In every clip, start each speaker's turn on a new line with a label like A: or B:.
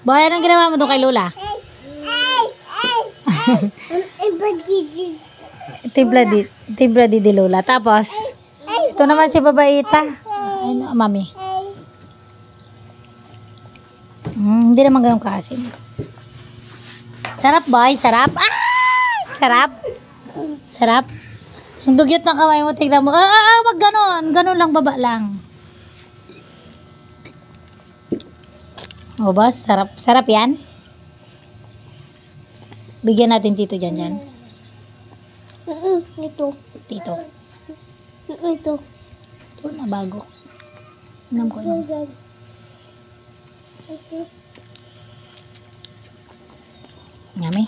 A: Boy, anong ginawa mo doon kay Lola? Timpla di Lola. Tapos, ito naman si babaita. Ay, no, mami. Hindi naman ganun kaasim. Sarap, boy. Sarap. Ah! Sarap. Sarap. Ang dugyot ng kamay mo. Tignan mo. Wag ganun. Ganun lang, baba lang. O, boss. Sarap. Sarap yan. Bigyan natin tito dyan.
B: Ito.
A: Tito.
B: Ito.
A: Ito na bago. Inom ko yun. Yummy.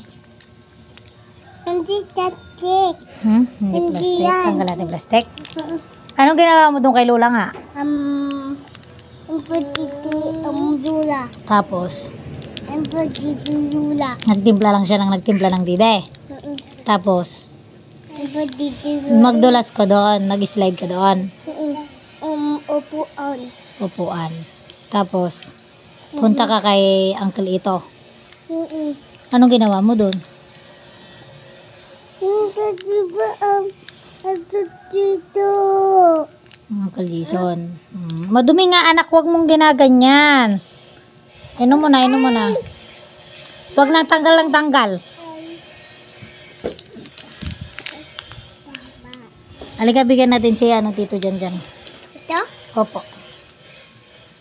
B: Hindi plastic.
A: Hindi
B: Hindi
A: plastic.
B: yan.
A: Tanggal natin plastic. Anong ginawa mo doon kay Lola nga?
B: Lula.
A: Tapos,
B: Lula.
A: nagtimpla lang siya ng nagtimpla ng dide. Tapos,
B: Lula.
A: magdulas ko doon. Nag-slide ka doon.
B: Upuan.
A: Upuan. Tapos, punta ka kay Uncle Ito. Anong ginawa mo doon?
B: Dito.
A: Uncle Jason. Madumi nga anak, wag mong ginaganyan. Inom mo na, inom mo na. Wag nang tanggal lang tanggal. Halika, bigyan natin siya ng tito dyan.
B: Ito?
A: Opo.